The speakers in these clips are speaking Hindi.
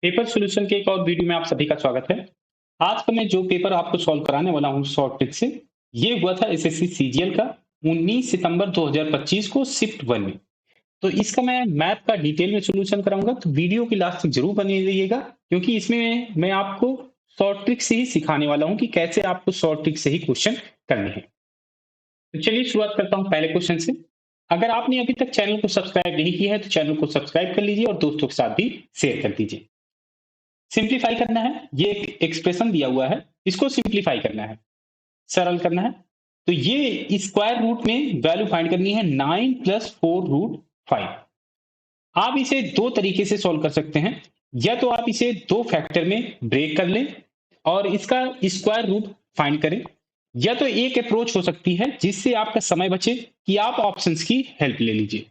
पेपर सॉल्यूशन के एक और वीडियो में आप सभी का स्वागत है। आज का मैं जो पेपर आपको सॉल्व कराने वाला हूँ शॉर्ट ट्रिक से, ये हुआ था एसएससी सीजीएल का 19 सितंबर 2025 को शिफ्ट 1 में। तो इसका मैं मैथ का डिटेल में सॉल्यूशन कराऊंगा, तो वीडियो की लास्ट तक जरूर बने रहिएगा, क्योंकि इसमें मैं आपको शॉर्ट ट्रिक से ही सिखाने वाला हूँ कि कैसे आपको शॉर्ट ट्रिक से ही क्वेश्चन करने हैं। तो चलिए शुरुआत करता हूँ पहले क्वेश्चन से। अगर आपने अभी तक चैनल को सब्सक्राइब नहीं किया है तो चैनल को सब्सक्राइब कर लीजिए और दोस्तों के साथ भी शेयर कर दीजिए। सिंप्लीफाई करना है, ये एक एक्सप्रेशन दिया हुआ है, इसको सिंप्लीफाई करना है, सरल करना है। तो ये स्क्वायर रूट में वैल्यू फाइंड करनी है 9 प्लस 4√5। आप इसे दो तरीके से सॉल्व कर सकते हैं, या तो आप इसे दो फैक्टर में ब्रेक कर लें और इसका स्क्वायर रूट फाइंड करें, या तो एक अप्रोच हो सकती है जिससे आपका समय बचे कि आप ऑप्शंस की हेल्प ले लीजिए।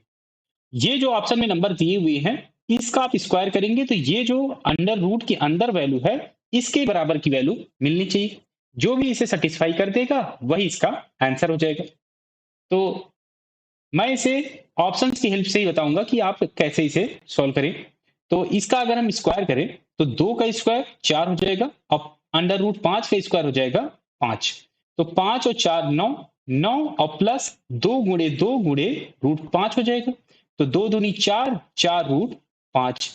ये जो ऑप्शन में नंबर दिए हुए हैं, इसका आप स्क्वायर करेंगे तो ये जो अंडर रूट के अंदर वैल्यू है, इसके बराबर की वैल्यू मिलनी चाहिए। जो भी इसे सेटिस्फाई कर देगा वही इसका आंसर हो जाएगा। तो मैं इसे ऑप्शंस की हेल्प से ही बताऊंगा कि आप कैसे इसे सॉल्व करें। तो इसका अगर हम स्क्वायर करें तो 2 का स्क्वायर 4 हो जाएगा और अंडर रूट 5 का स्क्वायर हो जाएगा 5। तो 5 और 4 9, 9 और प्लस 2 गुणे 2 गुणे रूट 5 हो जाएगा। तो 2 दूनी 4, 4 रूट 5।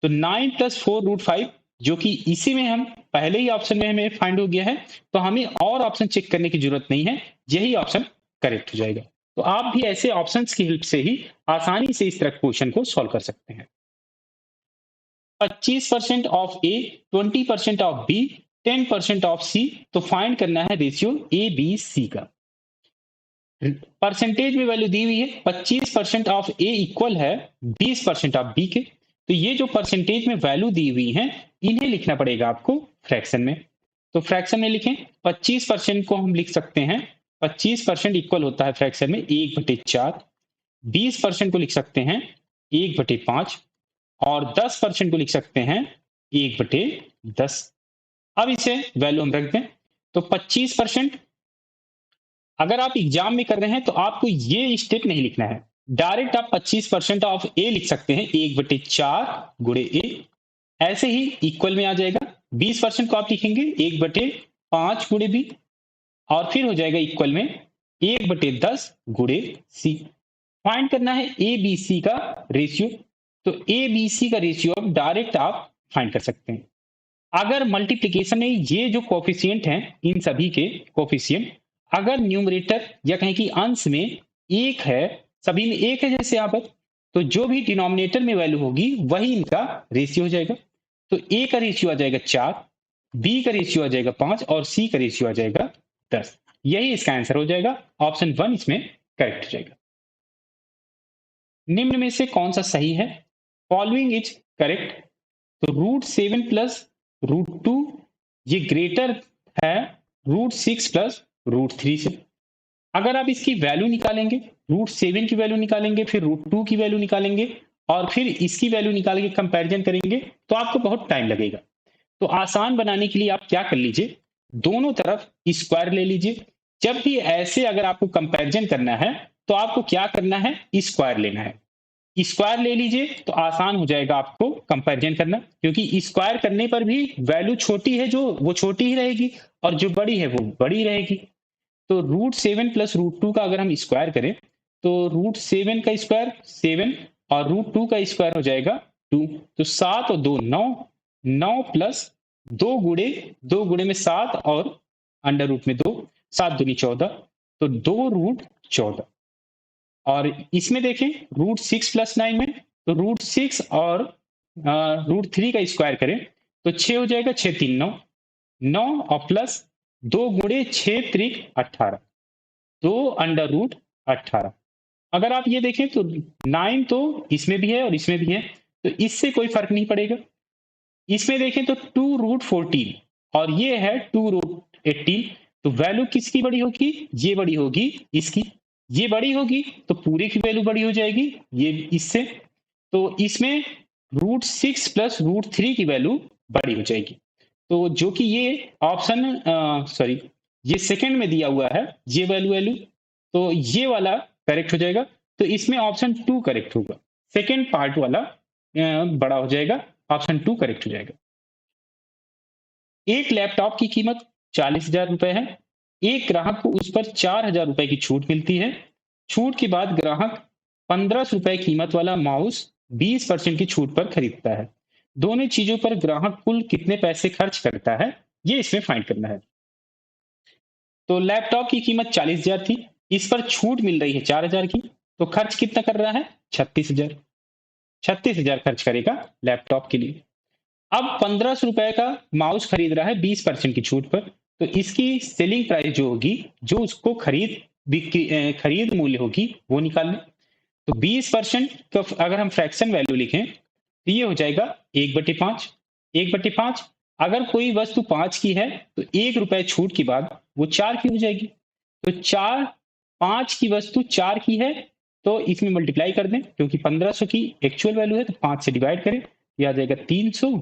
तो 9 प्लस 4√5, जो कि इसी में हम पहले ही ऑप्शन में हमें फाइंड हो गया है, तो हमें और ऑप्शन चेक करने की जरूरत नहीं है, यही ऑप्शन करेक्ट हो जाएगा। तो आप भी ऐसे ऑप्शंस की हेल्प से ही आसानी से इस तरह क्वेश्चन को सॉल्व कर सकते हैं। 25% of A, 20% of B, 10% of C, तो फाइंड करना है रेशियो ए बी सी का। परसेंटेज में वैल्यू दी हुई है, 25% ऑफ ए इक्वल है 20% ऑफ बी के। तो ये जो परसेंटेज में वैल्यू दी हुई है, इन्हें लिखना पड़ेगा आपको फ्रैक्शन में। तो फ्रैक्शन में लिखें, 25% को हम लिख सकते हैं, 25% इक्वल होता है फ्रैक्शन में 1/4। 20% को लिख सकते हैं 1/5 और 10% को लिख सकते हैं 1/10। अब इसे वैल्यू हम रख दें। तो 25%, अगर आप एग्जाम में कर रहे हैं तो आपको ये स्टेप नहीं लिखना है, डायरेक्ट आप 25% ऑफ ए लिख सकते हैं 1/4 गुणे ए, ऐसे ही इक्वल में आ जाएगा। 20% को आप लिखेंगे 1/5 गुणे बी और फिर हो जाएगा इक्वल में 1/10 गुणे सी। फाइंड करना है ए बी सी का रेशियो। तो ए बी सी का रेशियो अब डायरेक्ट आप फाइंड कर सकते हैं। अगर मल्टीप्लीकेशन में ये जो कोफिशिएंट हैं, इन सभी के कोफिशिएंट अगर न्यूमरेटर या कहें कि अंश में एक है, सभी में एक है जैसे यहाँ पर, तो जो भी डिनोमिनेटर में वैल्यू होगी वही इनका रेशियो हो जाएगा। तो ए का रेशियो आ जाएगा 4, बी का रेशियो आ जाएगा 5 और सी का रेशियो आ जाएगा 10। यही इसका आंसर हो जाएगा। ऑप्शन 1 इसमें करेक्ट हो जाएगा। निम्न में से कौन सा सही है? Following is correct. तो √7 प्लस √2 ये ग्रेटर है √6 प्लस √3 से। अगर आप इसकी वैल्यू निकालेंगे, √7 की वैल्यू निकालेंगे, फिर √2 की वैल्यू निकालेंगे और फिर इसकी वैल्यू निकाल के कंपेरिजन करेंगे, तो आपको बहुत टाइम लगेगा। तो आसान बनाने के लिए आप क्या कर लीजिए, दोनों तरफ स्क्वायर ले लीजिए। जब भी ऐसे अगर आपको कंपैरिजन करना है तो आपको क्या करना है, स्क्वायर लेना है। स्क्वायर ले लीजिए तो आसान हो जाएगा आपको कंपैरिजन करना, क्योंकि स्क्वायर करने पर भी वैल्यू छोटी है जो वो छोटी ही रहेगी और जो बड़ी है वो बड़ी रहेगी। तो √7 प्लस √2 का अगर हम स्क्वायर करें तो √7 का स्क्वायर 7 और √2 का स्क्वायर हो जाएगा 2। तो 7 और 2 9, 9 प्लस 2 गुणे में 7 और अंडर रूट में 2, 7 दूनी 14, तो 2√14। और इसमें देखें √6 प्लस 9 में, तो √6 और √3 का स्क्वायर करें तो 6 हो जाएगा, 6 3 9, 9 और प्लस 2 गुणे 6 त्रिक 18, 2 अंडर रूट 18। अगर आप ये देखें तो 9 तो इसमें भी है और इसमें भी है, तो इससे कोई फर्क नहीं पड़ेगा। इसमें देखें तो 2√14 और ये है 2√18, तो वैल्यू किसकी बड़ी होगी? ये बड़ी होगी इसकी। ये बड़ी होगी तो पूरे की वैल्यू बड़ी हो जाएगी ये इससे। तो इसमें √6 प्लस √3 की वैल्यू बड़ी हो जाएगी। तो जो कि ये ऑप्शन सॉरी ये सेकंड में दिया हुआ है, ये वैल्यू तो ये वाला करेक्ट हो जाएगा। तो इसमें ऑप्शन 2 करेक्ट होगा, सेकंड पार्ट वाला बड़ा हो जाएगा ऑप्शन 2 करेक्ट हो जाएगा। एक लैपटॉप की कीमत 40,000 रुपए है। एक ग्राहक को उस पर 4,000 रुपए की छूट मिलती है। छूट के बाद ग्राहक 1,500 रुपए कीमत वाला माउस 20% की छूट पर खरीदता है। दोनों चीजों पर ग्राहक कुल कितने पैसे खर्च करता है, ये इसमें फाइंड करना है। तो लैपटॉप की कीमत 40,000 थी, इस पर छूट मिल रही है 4,000 की, तो खर्च कितना कर रहा है? 36,000। 36,000 खर्च करेगा लैपटॉप के लिए। अब 1,500 रुपए का माउस खरीद रहा है 20% की छूट पर, तो इसकी सेलिंग प्राइस जो होगी, जो उसको खरीद मूल्य होगी, वो निकाल लें। तो 20% का अगर हम फ्रैक्शन वैल्यू लिखें तो ये हो जाएगा 1/5। 1/5 अगर कोई वस्तु 5 की है तो 1 रुपए छूट के बाद वो 4 की हो जाएगी। तो 5 की वस्तु 4 की है, तो इसमें मल्टीप्लाई कर दें, क्योंकि 1,500 की एक्चुअल वैल्यू है तो 5 से डिवाइड करें, ये आ जाएगा 300।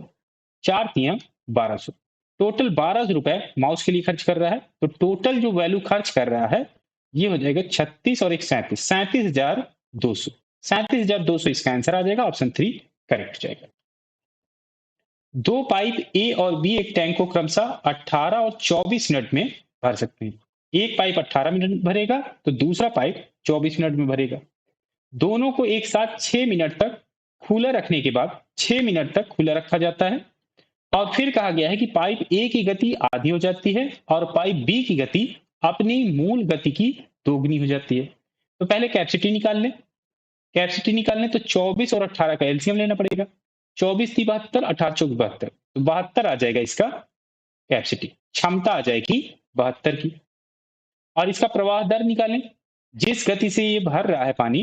4 तियां 1,200। टोटल 1,200 रुपए माउस के लिए खर्च कर रहा है। तो टोटल जो वैल्यू खर्च कर रहा है ये हो जाएगा 36 और एक 37, 37,200। 37,200 इसका आंसर आ जाएगा, ऑप्शन 3 करेक्ट हो जाएगा। दो पाइप ए और बी एक टैंक को क्रमशः 18 और 24 मिनट में भर सकते हैं। एक पाइप 18 मिनट में भरेगा तो दूसरा पाइप 24 मिनट में भरेगा। दोनों को एक साथ 6 मिनट तक खुला रखने के बाद 6 मिनट तक खुला रखा जाता है, और फिर कहा गया है कि पाइप ए की गति आधी हो जाती है और पाइप बी की गति अपनी मूल गति की दोगुनी हो जाती है। तो पहले कैपेसिटी निकाल लें। कैपेसिटी निकालने तो 24 और 18 का एलसीएम लेना पड़ेगा। 24 थी 72, 18 चौक 72, तो 72 आ जाएगा इसका कैपेसिटी। क्षमता आ जाएगी 72 की। और इसका प्रवाह दर निकालें। जिस गति से ये भर रहा है पानी,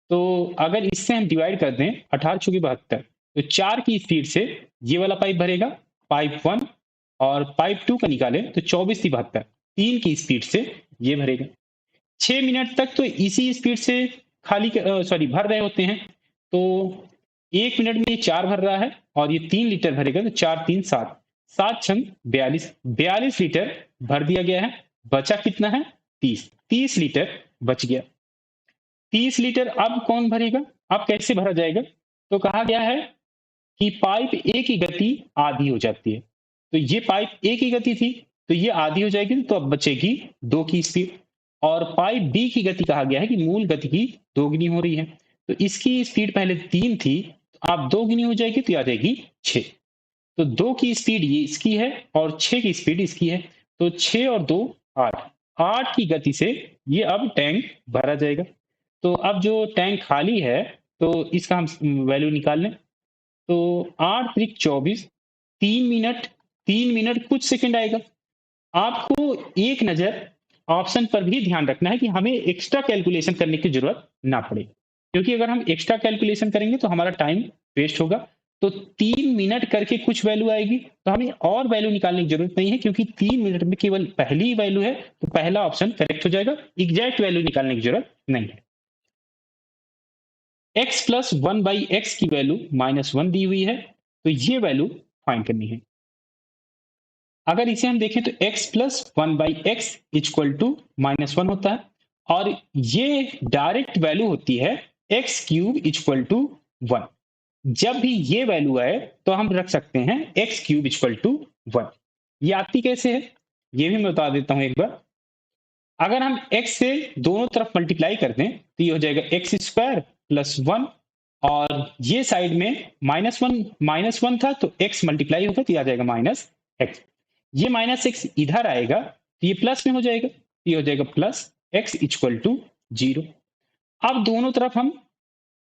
तो अगर इससे हम डिवाइड कर दें 18 चौकी 72, तो 4 की स्पीड से ये वाला पाइप भरेगा, पाइप 1, और पाइप 2 का निकालें तो 24 थी 72, 3 की स्पीड से ये भरेगा। 6 मिनट तक तो इसी स्पीड से भर रहे होते हैं। तो 1 मिनट में ये 4 भर रहा है और ये 3 लीटर भरेगा, तो 4 3 7, 7 छंग 42, 42 लीटर भर दिया गया है। बचा कितना है? 30, 30 लीटर बच गया। 30 लीटर अब कौन भरेगा? अब कैसे भरा जाएगा? तो कहा गया है कि पाइप ए की गति आधी हो जाती है। तो ये पाइप ए की गति थी, तो ये आधी हो जाएगी, तो अब बचेगी 2 की स्पीड। और पाइप बी की गति कहा गया है कि मूल गति की दोगुनी हो रही है, तो इसकी स्पीड पहले 3 थी, तो अब दोगुनी हो जाएगी, तो आ जाएगी 6। तो 2 की स्पीड ये इसकी है और 6 की स्पीड इसकी है, तो 6 और 2 8, 8 की गति से ये अब टैंक भरा जाएगा। तो अब जो टैंक खाली है, तो इसका हम वैल्यू निकाल लें। तो 8 त्रिक 24, 3 मिनट कुछ सेकंड आएगा। आपको एक नजर ऑप्शन पर भी ध्यान रखना है कि हमें एक्स्ट्रा कैलकुलेशन करने की जरूरत ना पड़े, क्योंकि अगर हम एक्स्ट्रा कैलकुलेशन करेंगे तो हमारा टाइम वेस्ट होगा। तो 3 मिनट करके कुछ वैल्यू आएगी, तो हमें और वैल्यू निकालने की जरूरत नहीं है, क्योंकि 3 मिनट में केवल पहली वैल्यू है, तो पहला ऑप्शन करेक्ट हो जाएगा। एग्जैक्ट वैल्यू निकालने की जरूरत नहीं है। x प्लस 1/x की वैल्यू -1 दी हुई है, तो ये वैल्यू फाइंड करनी है। अगर इसे हम देखें तो x plus 1/x equal to -1 होता है, और ये डायरेक्ट वैल्यू होती है x क्यूब इक्वल टू 1। जब भी ये वैल्यू आए तो हम रख सकते हैं x क्यूब इक्वल टू 1। ये आती कैसे है, ये भी मैं बता देता हूं एक बार। अगर हम x से दोनों तरफ मल्टीप्लाई कर दें तो ये हो जाएगा x² प्लस 1, और ये साइड में -1 था, तो x मल्टीप्लाई होगा तो ये आ जाएगा -x। ये -x इधर आएगा तो ये प्लस में हो जाएगा, ये हो जाएगा प्लस x इक्वल टू 0। अब दोनों तरफ हम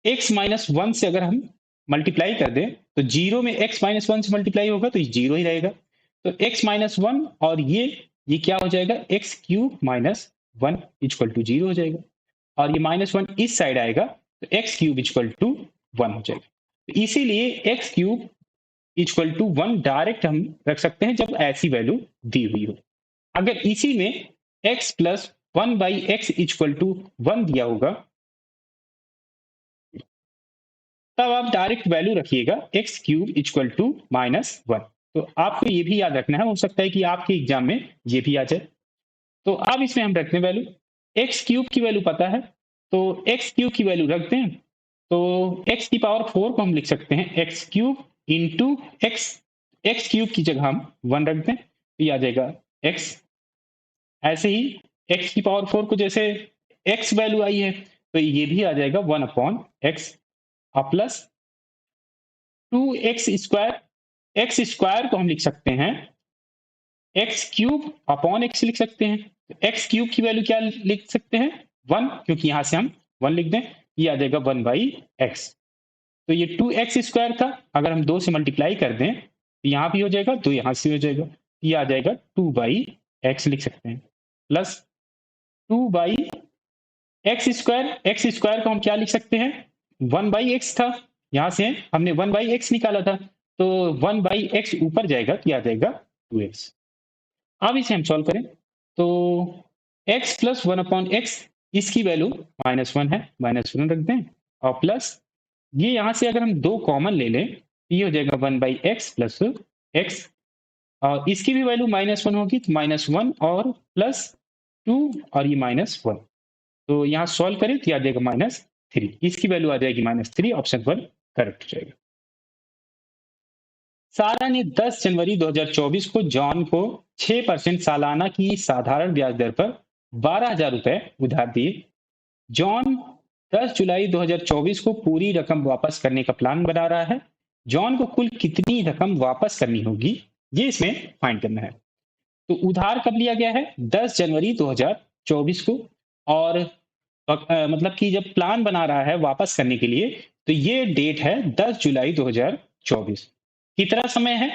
x-1 से अगर हम मल्टीप्लाई कर दें तो 0 में x-1 से मल्टीप्लाई होगा तो ये 0 ही रहेगा। तो x-1 और ये क्या हो जाएगा, x क्यूब -1 इक्वल टू 0 हो जाएगा, और ये -1 इस साइड आएगा तो x क्यूब इक्वल टू 1 हो जाएगा। तो इसीलिए x cube equal to 1 direct हम रख सकते हैं जब ऐसी वैल्यू दी हुई हो। अगर इसी में x plus 1/x equal to 1 दिया होगा, तब आप डायरेक्ट वैल्यू रखिएगा x क्यूब इक्वल टू -1। तो आपको ये भी याद रखना है, हो सकता है कि आपके एग्जाम में ये भी आ जाए। तो अब इसमें हम रखते हैं वैल्यू, x क्यूब की वैल्यू पता है, तो x क्यूब की वैल्यू रख दें, तो x की पावर 4 को हम लिख सकते हैं x cube into x, x cube की जगह हम 1 रख दें तो ये आ जाएगा एक्स। ऐसे ही एक्स की पावर 4 को जैसे एक्स वैल्यू आई है तो ये भी आ जाएगा 1 अपॉन एक्स और प्लस 2x²। एक्स स्क्वायर को हम लिख सकते हैं एक्स क्यूब अपॉन एक्स लिख सकते हैं। एक्स क्यूब की वैल्यू क्या लिख सकते हैं 1, क्योंकि यहां से हम 1 लिख दें, ये आ जाएगा 1/x। तो ये 2x² था, अगर हम 2 से मल्टीप्लाई कर दें तो यहाँ भी हो जाएगा, 2 यहाँ से हो जाएगा, ये आ जाएगा 2/x लिख सकते हैं, प्लस 2/x²। एक्स स्क्वायर को हम क्या लिख सकते हैं 1/x था, यहाँ से हमने 1/x निकाला था तो 1/x ऊपर जाएगा तो ये आ जाएगा 2x। अब इसे हम सॉल्व करें तो x प्लस 1/x, इसकी वैल्यू -1 है, -1 रख दें और प्लस ये यहाँ से अगर हम 2 कॉमन ले लें तो ये हो जाएगा 1/x प्लस x और इसकी भी वैल्यू -1 होगी तो -1 और प्लस 2 और ये -1, तो यहाँ सॉल्व करें तो ये आ जाएगा -3, इसकी वैल्यू आ जाएगी -3, ऑप्शन 1 करेक्ट हो जाएगा। सारा ने 10 जनवरी 2024 को जॉन को 6% सालाना की साधारण ब्याज दर पर 12,000 रुपए उधार दिए। जॉन 10 जुलाई 2024 को पूरी रकम वापस करने का प्लान बना रहा है। जॉन को कुल कितनी रकम वापस करनी होगी, ये इसमें फाइंड करना है। तो उधार कब लिया गया है 10 जनवरी 2024 को, और मतलब कि जब प्लान बना रहा है वापस करने के लिए तो ये डेट है 10 जुलाई 2024। कितना समय है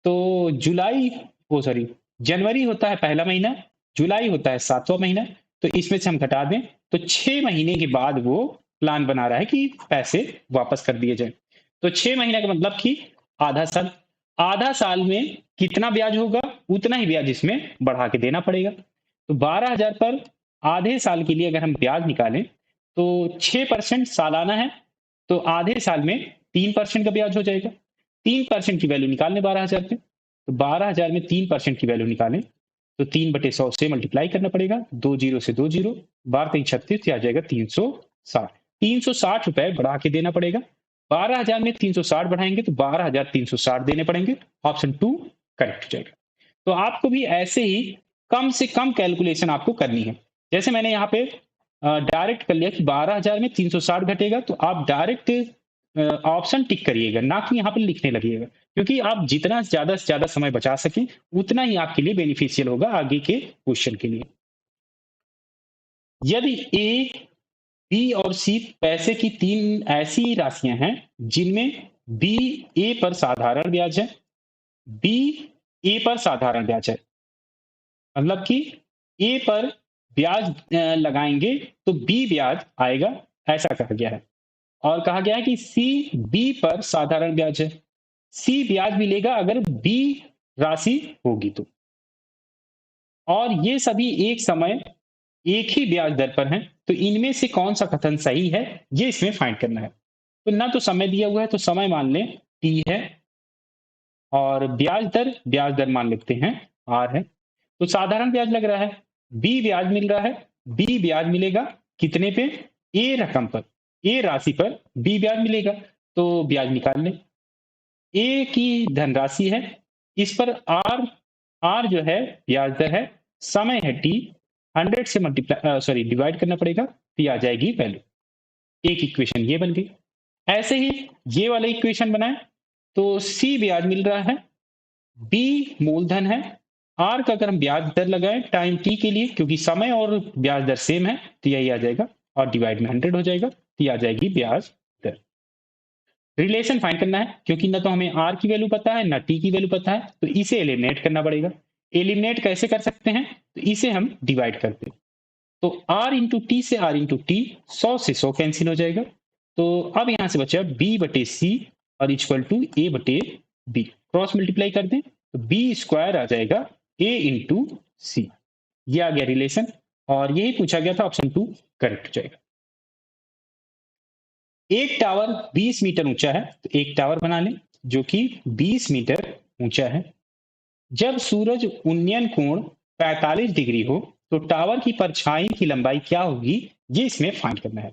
तो जुलाई, ओ सॉरी, जनवरी होता है पहला महीना, जुलाई होता है 7वां महीना, तो इसमें से हम घटा दें तो 6 महीने के बाद वो प्लान बना रहा है कि पैसे वापस कर दिए जाए। तो 6 महीने का मतलब कि आधा साल, आधा साल में कितना ब्याज होगा उतना ही ब्याज इसमें बढ़ा के देना पड़ेगा। तो 12,000 पर आधे साल के लिए अगर हम ब्याज निकालें तो 6% सालाना है, तो आधे साल में 3% का ब्याज हो जाएगा। 3% की वैल्यू निकालने 12,000 पे, तो 12,000 में 3% की वैल्यू निकालें तो 3/100 से मल्टीप्लाई करना पड़ेगा, 2 जीरो से 2 जीरो, 12 36 आ जाएगा 360। 360 रुपए बढ़ा के देना पड़ेगा, 12,000 में 360 बढ़ाएंगे तो 12,360 देने पड़ेंगे, ऑप्शन 2 करेक्ट हो जाएगा। तो आपको भी ऐसे ही कम से कम कैलकुलेशन आपको करनी है। जैसे मैंने यहाँ पे डायरेक्ट कर लिया कि 12,000 में 360 घटेगा, तो आप डायरेक्ट ऑप्शन टिक करिएगा, ना कि यहाँ पे लिखने लगिएगा, क्योंकि आप जितना ज़्यादा से ज़्यादा समय बचा सकें उतना ही आपके लिए बेनिफिशियल होगा आगे के क्वेश्चन के लिए। यदि ए, बी और सी पैसे की 3 ऐसी राशियां हैं जिनमें बी ए पर साधारण ब्याज है, बी ए पर साधारण ब्याज है, मतलब कि ए पर ब्याज लगाएंगे तो बी ब्याज आएगा, ऐसा कहा गया है। और कहा गया है कि सी बी पर साधारण ब्याज है, सी ब्याज मिलेगा अगर बी राशि होगी तो, और ये सभी एक समय एक ही ब्याज दर पर हैं, तो इनमें से कौन सा कथन सही है ये इसमें फाइंड करना है। तो ना तो समय दिया हुआ है तो समय मान लें टी है, और ब्याज दर मान लेते हैं आर है। तो साधारण ब्याज लग रहा है, बी ब्याज मिल रहा है, बी ब्याज मिलेगा कितने पे, ए रकम पर, ए राशि पर बी ब्याज मिलेगा, तो ब्याज निकाल लें। ए की धनराशि है, इस पर आर, आर जो है ब्याज दर है, समय है टी, 100 से मल्टीप्लाई डिवाइड करना पड़ेगा तो ये आ जाएगी वैल्यू। एक इक्वेशन ये बन गई। ऐसे ही ये वाला इक्वेशन बनाए तो सी ब्याज मिल रहा है, बी मूलधन है, आर का अगर हम ब्याज दर लगाएं टाइम टी के लिए, क्योंकि समय और ब्याज दर सेम है तो यही आ जाएगा, और डिवाइड में 100 हो जाएगा तो ये आ जाएगी ब्याज दर। रिलेशन फाइंड करना है, क्योंकि ना तो हमें आर की वैल्यू पता है ना टी की वैल्यू पता है, तो इसे एलिमिनेट करना पड़ेगा। एलिमिनेट कैसे कर सकते हैं, तो इसे हम डिवाइड करते हैं, तो आर इंटू टी से आर इंटू टी, 100 से 100 कैंसिल हो जाएगा, तो अब यहां से बचा बी बटे सी और इक्वल टू ए बटे बी, क्रॉस मल्टीप्लाई कर दें तो बी स्क्वायर आ जाएगा ए इंटू सी, ये आ गया रिलेशन, और यही पूछा गया था, ऑप्शन 2 करेक्ट हो जाएगा। एक टावर 20 मीटर ऊंचा है, तो एक टावर बना लें जो कि 20 मीटर ऊंचा है। जब सूरज उन्नयन कोण 45 डिग्री हो तो टावर की परछाई की लंबाई क्या होगी, ये इसमें फाइंड करना है।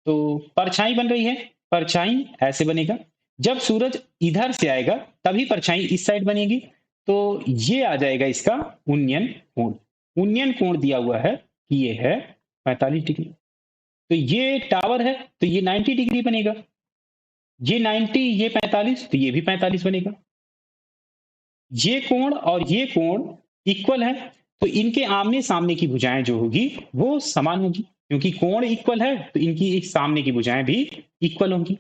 तो परछाई बन रही है, परछाई ऐसे बनेगा, जब सूरज इधर से आएगा तभी परछाई इस साइड बनेगी। तो ये आ जाएगा इसका उन्नयन कोण। उन्नयन कोण दिया हुआ है कि ये है 45 डिग्री। तो ये टावर है तो ये 90 डिग्री बनेगा। ये 90, ये 45, तो ये भी 45 बनेगा। ये कोण और ये कोण इक्वल है, तो इनके आमने सामने की भुजाएं जो होगी वो समान होगी, क्योंकि कोण इक्वल है तो इनकी एक सामने की भुजाएं भी इक्वल होंगी।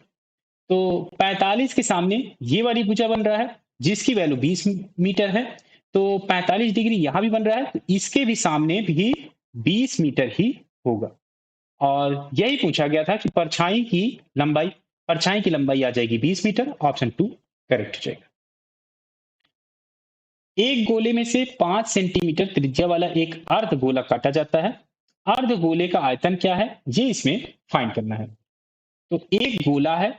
तो 45 के सामने ये वाली भुजा बन रहा है जिसकी वैल्यू 20 मीटर है, तो 45 डिग्री यहां भी बन रहा है, तो इसके भी सामने भी 20 मीटर ही होगा। और यही पूछा गया था कि परछाई की लंबाई आ जाएगी 20 मीटर। ऑप्शन 2 करेक्ट हो जाएगा। एक गोले में से 5 सेंटीमीटर त्रिज्या वाला एक अर्ध गोला काटा जाता है। अर्ध गोले का आयतन क्या है ये इसमें फाइंड करना है। तो एक गोला है,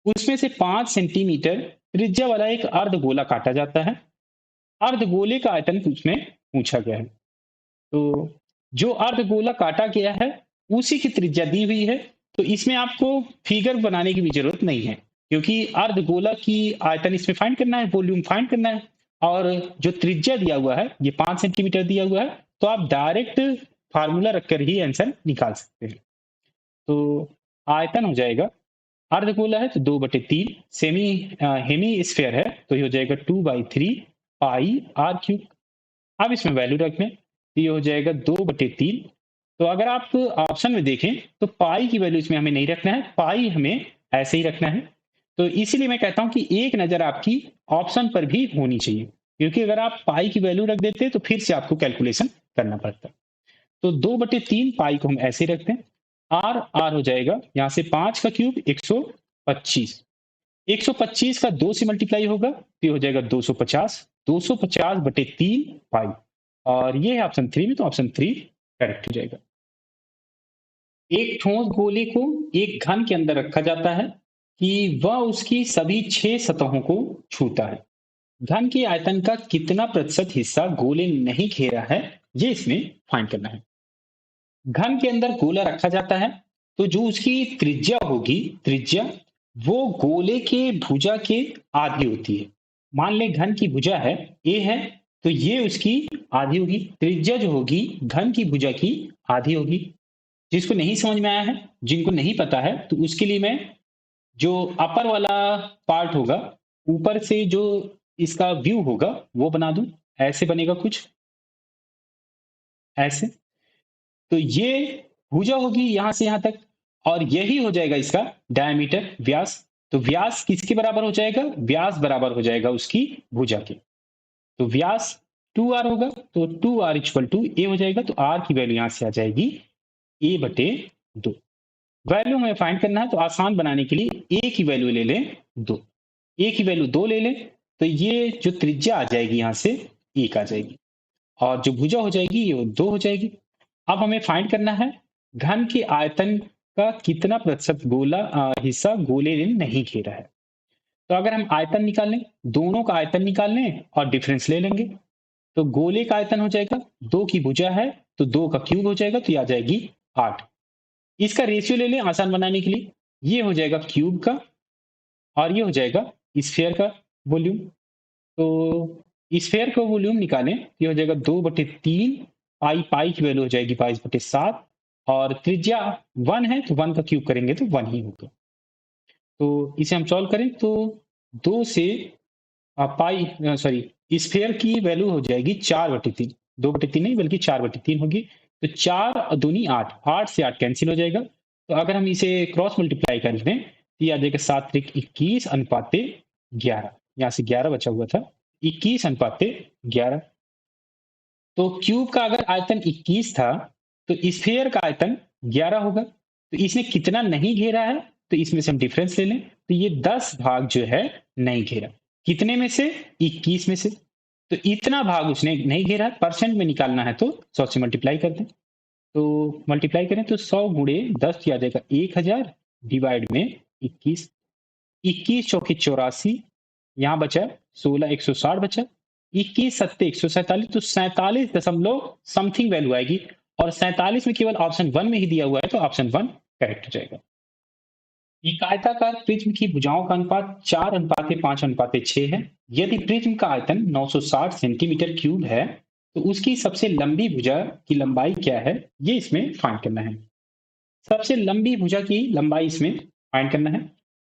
उसमें से 5 सेंटीमीटर त्रिज्या वाला एक अर्ध गोला काटा जाता है। अर्ध गोले का आयतन उसमें पूछा गया है। तो जो अर्ध गोला काटा गया है उसी की त्रिज्या दी हुई है, तो इसमें आपको फिगर बनाने की भी जरूरत नहीं है, क्योंकि अर्ध गोला की आयतन इसमें फाइंड करना है, वॉल्यूम फाइंड करना है। और जो त्रिज्या दिया हुआ है ये 5 सेंटीमीटर दिया हुआ है, तो आप डायरेक्ट फार्मूला रखकर ही आंसर निकाल सकते हैं। तो आयतन हो जाएगा, अर्धगोला है तो 2/3, हेमी स्फीयर है तो ये हो जाएगा 2/3 पाई आर क्यूब। अब इसमें वैल्यू रखें तो ये हो जाएगा 2/3। तो अगर आप ऑप्शन में देखें तो पाई की वैल्यू इसमें हमें नहीं रखना है, पाई हमें ऐसे ही रखना है। तो इसीलिए मैं कहता हूं कि एक नजर आपकी ऑप्शन पर भी होनी चाहिए, क्योंकि अगर आप पाई की वैल्यू रख देते तो फिर से आपको कैलकुलेशन करना पड़ता। तो 2/3 पाई को हम ऐसे रखते हैं। आर आर हो जाएगा यहाँ से 5 का क्यूब 125। 125 का 2 से मल्टीप्लाई होगा तो ये हो जाएगा 250। 250/3 पाई। और ये है ऑप्शन 3 में, तो ऑप्शन 3 करेक्ट हो जाएगा। एक ठोस गोले को एक घन के अंदर रखा जाता है कि वह उसकी सभी 6 सतहों को छूता है। घन के आयतन का कितना प्रतिशत हिस्सा गोले ने नहीं घेरा है ये इसमें फाइंड करना है। घन के अंदर गोला रखा जाता है तो जो उसकी त्रिज्या होगी, त्रिज्या वो गोले के भुजा के आधी होती है। मान ले घन की भुजा है ए है, तो ये उसकी आधी होगी। त्रिज्या जो होगी घन की भुजा की आधी होगी। जिसको नहीं समझ में आया है, जिनको नहीं पता है, तो उसके लिए मैं जो अपर वाला पार्ट होगा, ऊपर से जो इसका व्यू होगा वो बना दूं। ऐसे बनेगा कुछ ऐसे। तो ये भुजा होगी यहां से यहां तक, और यही हो जाएगा इसका डायमीटर, व्यास। तो व्यास किसके बराबर हो जाएगा, व्यास बराबर हो जाएगा उसकी भुजा के। तो व्यास 2r होगा, तो 2r इक्वल टू ए हो जाएगा। तो r की वैल्यू यहां से आ जाएगी a/2। वैल्यू हमें फाइंड करना है, तो आसान बनाने के लिए a की वैल्यू ले लें 2। a की वैल्यू 2 ले लें तो ये जो त्रिज्या आ जाएगी यहां से 1 आ जाएगी, और जो भुजा हो जाएगी ये 2 हो जाएगी। अब हमें फाइंड करना है घन के आयतन का कितना प्रतिशत हिस्सा गोले ने नहीं घेरा है। तो अगर हम आयतन निकाल लें, दोनों का आयतन निकाल लें और डिफरेंस ले लेंगे, तो गोले का आयतन हो जाएगा 2 की भुजा है तो 2 का क्यूब हो जाएगा, तो ये आ जाएगी 8। इसका रेशियो ले लें आसान बनाने के लिए, ये हो जाएगा क्यूब का और ये हो जाएगा स्फीयर का वॉल्यूम। तो स्फीयर का वॉल्यूम निकालें, ये हो जाएगा 2/3 पाई। पाई की वैल्यू हो जाएगी 22/7, और त्रिज्या 1 है तो 1 का क्यूब करेंगे तो 1 ही होगा। तो इसे हम सॉल्व करें तो 2 से स्फीयर की वैल्यू हो जाएगी 4/3। 2/3 नहीं बल्कि 4/3 होगी। तो 4 दूनी 8, 8 से 8 कैंसिल हो जाएगा। तो अगर हम इसे क्रॉस मल्टीप्लाई कर दें तो ये आ जाएगा 7×21 अनुपाते 11। यहाँ से 11 बचा हुआ था, 21/11। तो क्यूब का अगर आयतन 21 था तो स्फीयर का आयतन 11 होगा। तो इसने कितना नहीं घेरा है, तो इसमें से हम डिफरेंस ले लें तो ये 10 भाग जो है नहीं घेरा। कितने में से, 21 में से। तो इतना भाग उसने नहीं घेरा, परसेंट में निकालना है तो 100 से मल्टीप्लाई कर दें। तो मल्टीप्लाई करें तो 100×10 आ जाएगा 1000 डिवाइड में 21। 21 चौके 84, यहाँ बचा 16, 160 बचा। 21 सत्ते 147, तो 47 दशमलव समथिंग वैल्यू आएगी, और 47 में केवल ऑप्शन 1 में ही दिया हुआ है, तो ऑप्शन 1 करेक्ट हो जाएगा। एक आयताकार प्रिज्म की भुजाओं का अनुपात 4:5:6 है। यदि प्रिज्म का आयतन 960 सेंटीमीटर क्यूब है तो उसकी सबसे लंबी भुजा की लंबाई क्या है, ये इसमें फाइंड करना है। सबसे लंबी भुजा की लंबाई इसमें फाइंड करना है।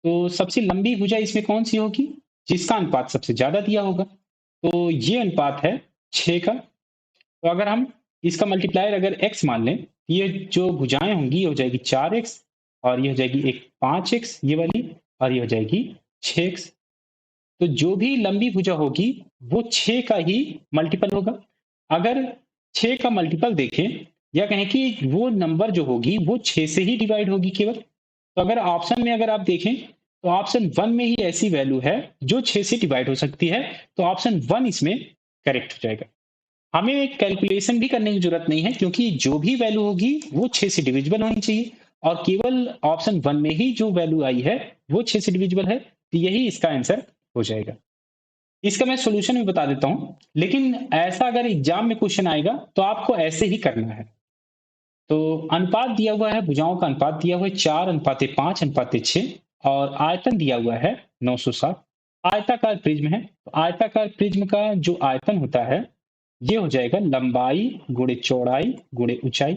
तो सबसे लंबी भुजा इसमें कौन सी होगी, जिसका अनुपात सबसे ज्यादा दिया होगा। तो ये अनुपात है 6 का। तो अगर हम इसका मल्टीप्लायर अगर x मान लें, ये जो भुजाएं होंगी ये हो जाएगी 4x, और ये हो जाएगी एक 5x ये वाली, और ये हो जाएगी 6x। तो जो भी लंबी भुजा होगी वो 6 का ही मल्टीपल होगा। अगर 6 का मल्टीपल देखें, या कहें कि वो नंबर जो होगी वो 6 से ही डिवाइड होगी केवल। तो अगर ऑप्शन में अगर आप देखें तो ऑप्शन 1 में ही ऐसी वैल्यू है जो 6 से डिवाइड हो सकती है। तो ऑप्शन 1 इसमें करेक्ट हो जाएगा। हमें कैलकुलेशन भी करने की जरूरत नहीं है, क्योंकि जो भी वैल्यू होगी वो 6 से डिविजिबल होनी चाहिए, और केवल ऑप्शन 1 में ही जो वैल्यू आई है वो 6 से डिविजिबल है। तो यही इसका आंसर हो जाएगा। इसका मैं सॉल्यूशन भी बता देता हूं, लेकिन ऐसा अगर एग्जाम में क्वेश्चन आएगा तो आपको ऐसे ही करना है। तो अनुपात दिया हुआ है, भुजाओं का अनुपात दिया हुआ है 4:5:6, और आयतन दिया हुआ है 960। आयताकार प्रिज्म है, तो आयताकार प्रिज्म का जो आयतन होता है ये हो जाएगा लंबाई गुणे चौड़ाई गुणे ऊंचाई।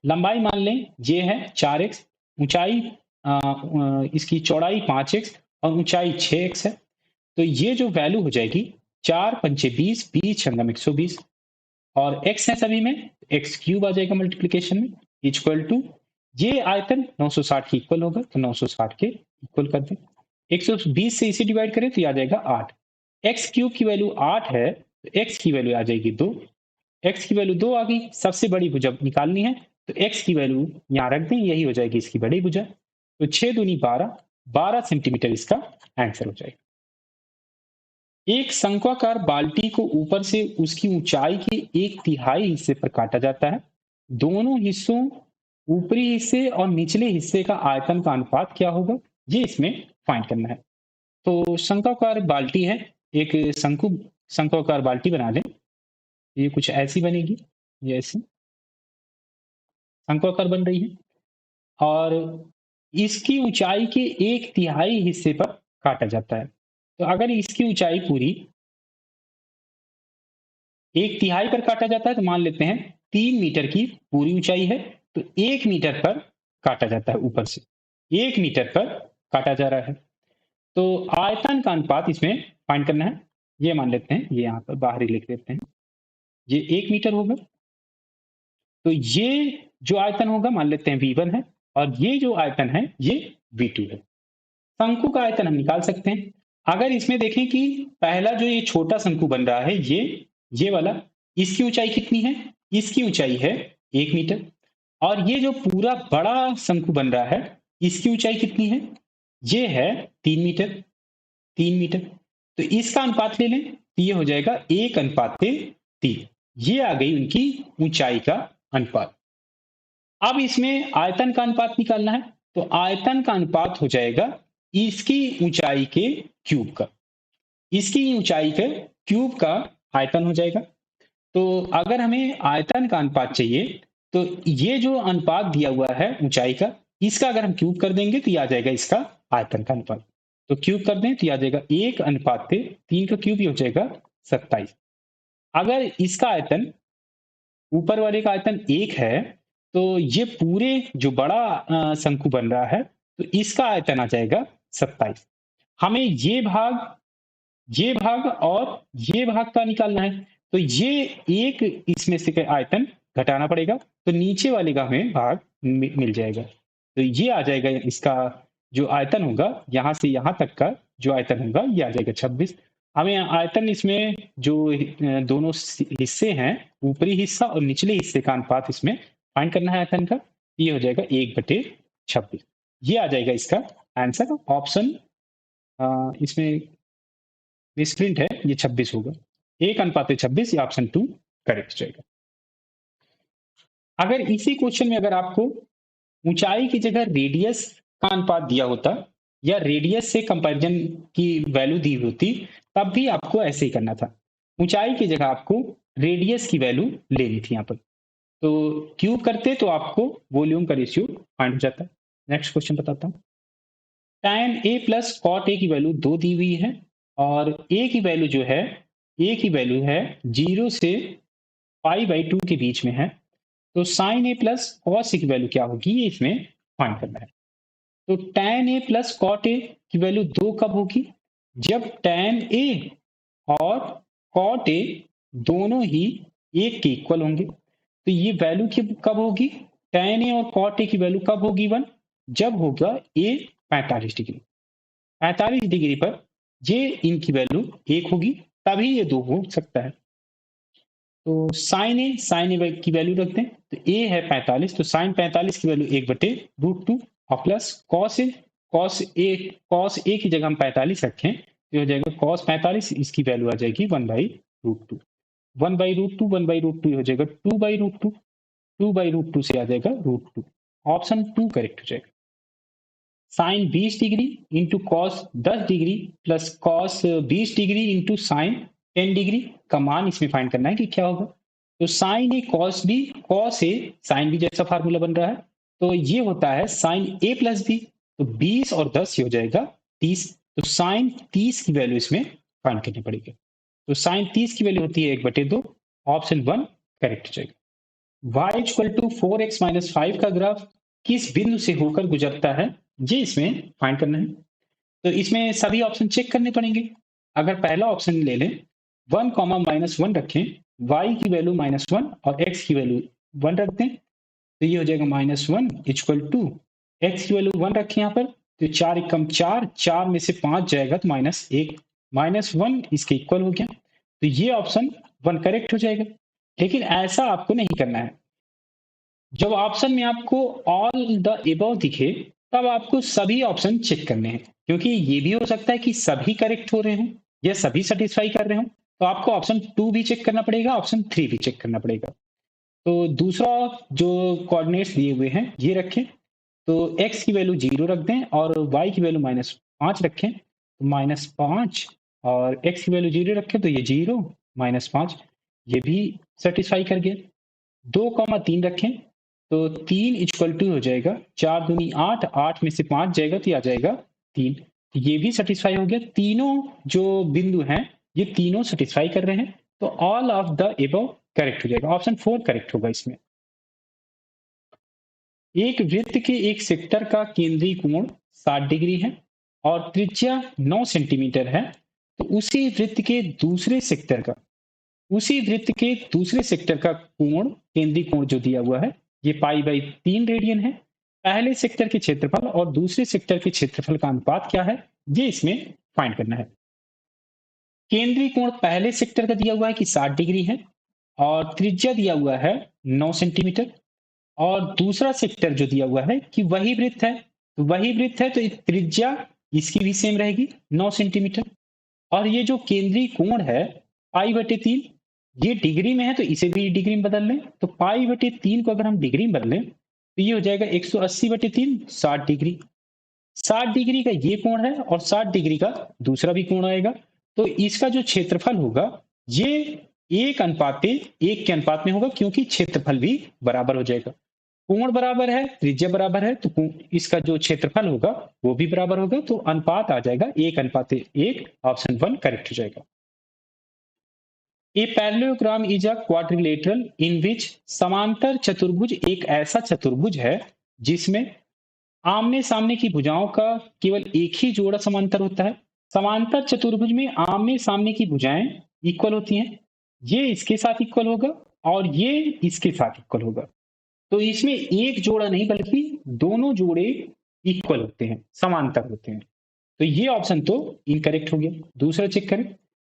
लंबाई मान लें ये है 4x, ऊंचाई इसकी चौड़ाई 5x, और ऊंचाई 6x है। तो ये जो वैल्यू हो जाएगी 4×5 = 20, 20×120, और x है सभी में, एक्स क्यूब आ जाएगा मल्टीप्लीकेशन में, इक्वल टू ये आयतन 960 के इक्वल होगा, तो 960 के इक्वल कर दें। 120 से इसे डिवाइड करें तो ये आ जाएगा 8। एक्स क्यूब की वैल्यू 8 है, तो एक्स की वैल्यू आ जाएगी 2। एक्स की वैल्यू 2 आ गई, सबसे बड़ी भुजा निकालनी है, तो एक्स की वैल्यू यहाँ रख दें, यही हो जाएगी इसकी बड़ी भुजा। तो 6 दूनी 12, 12 सेंटीमीटर इसका आंसर हो जाएगा। एक शंक्वाकार बाल्टी को ऊपर से उसकी ऊंचाई के 1/3 हिस्से पर काटा जाता है। दोनों हिस्सों, ऊपरी हिस्से और निचले हिस्से का आयतन का अनुपात क्या होगा, ये इसमें फाइंड करना है। तो शंक्वाकार बाल्टी है, एक शंक्वाकार बाल्टी बना लें। ये कुछ ऐसी बनेगी, ये ऐसी शंक्वाकार बन रही है, और इसकी ऊंचाई के 1/3 हिस्से पर काटा जाता है। तो अगर इसकी ऊंचाई पूरी 1/3 पर काटा जाता है, तो मान लेते हैं 3 मीटर की पूरी ऊंचाई है, तो 1 मीटर पर काटा जाता है, ऊपर से 1 मीटर पर काटा जा रहा है। तो आयतन का अनुपात इसमें फाइंड करना है। ये मान लेते हैं, ये यहाँ पर बाहर ही लिख देते हैं, ये 1 मीटर होगा। तो ये जो आयतन होगा मान लेते हैं V1 है, और ये जो आयतन है ये V2 है। शंकु का आयतन हम निकाल सकते हैं। अगर इसमें देखें कि पहला जो ये छोटा शंकु बन रहा है, ये वाला, इसकी ऊंचाई कितनी है, इसकी ऊंचाई है 1 मीटर, और ये जो पूरा बड़ा शंकु बन रहा है इसकी ऊंचाई कितनी है, ये है 3 मीटर, 3 मीटर। तो इसका अनुपात ले लें, तो ये हो जाएगा 1:3। ये आ गई उनकी ऊंचाई का अनुपात। अब इसमें आयतन का अनुपात निकालना है, तो आयतन का अनुपात हो जाएगा इसकी ऊंचाई के क्यूब का, इसकी ऊंचाई के क्यूब का आयतन हो जाएगा। तो अगर हमें आयतन का अनुपात चाहिए, तो ये जो अनुपात दिया हुआ है ऊंचाई का, इसका अगर हम क्यूब कर देंगे तो ये आ जाएगा इसका आयतन का अनुपात। तो क्यूब कर दें तो ये आ जाएगा 1:3 का क्यूब, ये हो जाएगा 27। अगर इसका आयतन, ऊपर वाले का आयतन 1 है, तो ये पूरे जो बड़ा शंकु बन रहा है, तो इसका आयतन आ जाएगा 27। हमें ये भाग और ये भाग का निकालना है, तो ये एक इसमें से का आयतन घटाना पड़ेगा, तो नीचे वाले का हमें भाग मिल जाएगा। तो ये आ जाएगा इसका जो आयतन होगा, यहाँ से यहाँ तक का जो आयतन होगा ये आ जाएगा 26। हमें आयतन इसमें जो दोनों हिस्से हैं, ऊपरी हिस्सा और निचले हिस्से का अनुपात इसमें फाइंड करना है आयतन का। ये हो जाएगा 1/26। ये आ जाएगा इसका आंसर। ऑप्शन इसमें मिसप्रिंट है, ये 26 होगा, 1:26, ये ऑप्शन 2 करेक्ट जाएगा। अगर इसी क्वेश्चन में अगर आपको ऊंचाई की जगह रेडियस का अनुपात दिया होता, या रेडियस से कंपैरिजन की वैल्यू दी होती, तब भी आपको ऐसे ही करना था। ऊंचाई की जगह आपको रेडियस की वैल्यू लेनी थी यहाँ पर। तो क्यूब करते तो आपको वॉल्यूम का रेशियो फाइंड हो जाता है। नेक्स्ट क्वेश्चन बताता हूँ। tan a plus cot a की वैल्यू 2 दी हुई है और a की वैल्यू जो है, a की वैल्यू है 0 से पाई बाई 2 के बीच में है। तो sin a plus cos a की वैल्यू क्या होगी, ये इसमें फाइंड करना है। तो tan a plus cot a की वैल्यू 2 कब होगी, जब tan a और cot a दोनों ही 1 के इक्वल होंगे। तो ये वैल्यू कब होगी, tan a और cot a की वैल्यू कब होगी 1, जब होगा a 45 डिग्री। 45 डिग्री पर ये इनकी वैल्यू 1 होगी, तभी ये 2 हो सकता है। तो साइन ए की वैल्यू रखते हैं, तो a है 45, तो साइन 45 की वैल्यू 1/√2 और प्लस कॉस ए की जगह हम 45 रखें तो हो जाएगा कॉस 45, इसकी वैल्यू आ जाएगी 1/√2। 1/√2 1/√2 हो जाएगा 2/√2, 2/√2 से आ जाएगा √2। ऑप्शन 2 करेक्ट हो जाएगा। Sine 20 degree into cos 10 degree plus cos 20 degree into sine 10 degree का मान इसमें फाइंड करना है कि क्या होगा। तो sign A cos A sine B जैसा फार्मूला बन रहा है, तो ये होता है साइन ए प्लस बी, तो 20 और 10 ये हो जाएगा 30। तो साइन 30 की वैल्यू इसमें फाइंड करनी पड़ेगी। तो साइन 30 की वैल्यू होती है 1/2। ऑप्शन 1 करेक्ट हो जाएगा। y equal to 4x minus 5 का ग्राफ किस बिंदु से होकर गुजरता है, ये इसमें फाइंड करना है। तो इसमें सभी ऑप्शन चेक करने पड़ेंगे। अगर पहला ऑप्शन ले लें 1 कॉमा -1 रखें, y की वैल्यू -1 और x की वैल्यू 1 रख दें, तो ये हो जाएगा -1 इक्वल टू x की वैल्यू 1 रखें यहाँ पर, तो 4 एकम 4, 4 में से 5 जाएगा तो -1, -1 इसके इक्वल हो गया। तो ये ऑप्शन 1 करेक्ट हो जाएगा। लेकिन ऐसा आपको नहीं करना है। जब ऑप्शन में आपको ऑल द एबव दिखे तब आपको सभी ऑप्शन चेक करने हैं, क्योंकि ये भी हो सकता है कि सभी करेक्ट हो रहे हों या सभी सेटिस्फाई कर रहे हों। तो आपको ऑप्शन 2 भी चेक करना पड़ेगा, ऑप्शन 3 भी चेक करना पड़ेगा। तो दूसरा जो कोऑर्डिनेट्स दिए हुए हैं ये रखें, तो x की वैल्यू 0 रख दें और y की वैल्यू -5 रखें, तो -5 और x की वैल्यू 0 रखें, तो ये 0 -5 ये भी सेटिस्फाई कर गया। 2,3 रखें, तो 3 इक्वल टू हो जाएगा 4 दूनी 8, 8 में से 5 जाएगा तो आ जाएगा 3, ये भी सेटिस्फाई हो गया। तीनों जो बिंदु हैं ये तीनों सेटिस्फाई कर रहे हैं, तो all of the above correct हो जाएगा। ऑप्शन 4 करेक्ट होगा इसमें। एक वृत्त के एक सेक्टर का केंद्रीय कोण 60 डिग्री है और त्रिज्या 9 सेंटीमीटर है, तो उसी वृत्त के दूसरे सेक्टर का कोण, केंद्रीय कोण जो दिया हुआ है ये पाई/3 रेडियन है। पहले सेक्टर के क्षेत्रफल और दूसरे सेक्टर के क्षेत्रफल का अनुपात क्या है, ये इसमें फाइंड करना है। केंद्रीय कोण पहले सेक्टर का दिया हुआ है कि 60 डिग्री है और त्रिज्या दिया हुआ है 9 सेंटीमीटर, और दूसरा सेक्टर जो दिया हुआ है कि वही वृत्त है, तो वही वृत्त है तो त्रिज्या इसकी भी सेम रहेगी 9 सेंटीमीटर। और ये जो केंद्रीय कोण है पाई/3, ये डिग्री में है तो इसे भी डिग्री में बदल लें, तो पाई/3 को अगर हम डिग्री में बदलें तो ये हो जाएगा 180/3, 60 डिग्री। 60 डिग्री का ये कोण है और 60 डिग्री का दूसरा भी कोण आएगा, तो इसका जो क्षेत्रफल होगा ये 1:1 के अनुपात में होगा, क्योंकि क्षेत्रफल भी बराबर हो जाएगा। कोण बराबर है, त्रिज्या बराबर है, तो इसका जो क्षेत्रफल होगा वो भी बराबर होगा, तो अनुपात आ जाएगा 1:1। ऑप्शन 1 करेक्ट हो जाएगा। A parallelogram is a quadrilateral in which, समांतर चतुर्भुज एक ऐसा चतुर्भुज है जिसमें आमने सामने की भुजाओं का केवल एक ही जोड़ा समांतर होता है। समांतर चतुर्भुज में आमने सामने की भुजाएं इक्वल होती हैं, ये इसके साथ इक्वल होगा और ये इसके साथ इक्वल होगा। तो इसमें एक जोड़ा नहीं बल्कि दोनों जोड़े इक्वल होते हैं, समांतर होते हैं। तो ये ऑप्शन तो इनकरेक्ट हो गया। दूसरा चेक करें,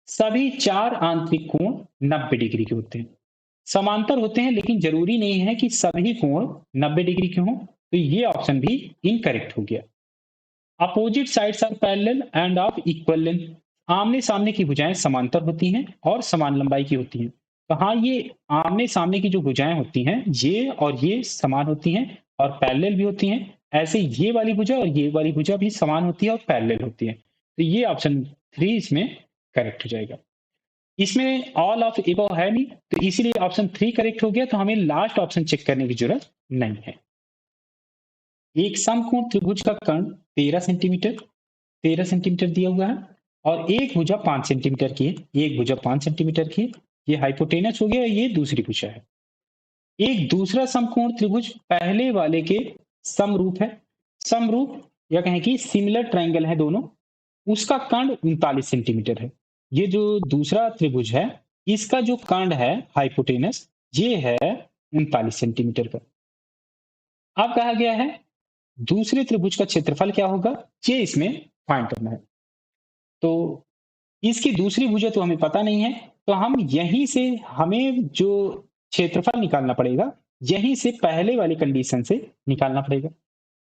सभी 4 आंतरिक कोण 90 डिग्री के होते हैं, समांतर होते हैं, लेकिन जरूरी नहीं है कि सभी कोण 90 डिग्री के हों, तो ये ऑप्शन भी इनकरेक्ट हो गया। Opposite sides are parallel and of equal length, आमने सामने की भुजाएं समांतर होती हैं और समान लंबाई की होती हैं। तो हाँ, ये आमने सामने की जो भुजाएं होती हैं ये और ये समान होती हैं और पैरेलल भी होती हैं। ऐसे ये वाली भुजा और ये वाली भुजा भी समान होती है और पैरेलल होती है, तो ये ऑप्शन 3 इसमें करेक्ट हो जाएगा। इसमें ऑल ऑफ एबव है नहीं, तो इसीलिए ऑप्शन 3 करेक्ट हो गया, तो हमें लास्ट ऑप्शन चेक करने की जरूरत नहीं है। एक समकोण त्रिभुज का कर्ण 13 सेंटीमीटर दिया हुआ है और एक भुजा 5 सेंटीमीटर की है, एक भुजा 5 सेंटीमीटर की है, ये हाइपोटेनस हो गया, ये दूसरी भुजा है। एक दूसरा समकोण त्रिभुज पहले वाले के समरूप है, समरूप या कहें कि सिमिलर ट्रायंगल है दोनों, उसका कर्ण 39 सेंटीमीटर है। ये जो दूसरा त्रिभुज है इसका जो कर्ण है हाइपोटेनस ये है 39 सेंटीमीटर का। अब कहा गया है दूसरे त्रिभुज का क्षेत्रफल क्या होगा, ये इसमें फाइंड करना है। तो इसकी दूसरी भुजा तो हमें पता नहीं है, तो हम यहीं से हमें जो क्षेत्रफल निकालना पड़ेगा यहीं से पहले वाली कंडीशन से निकालना पड़ेगा।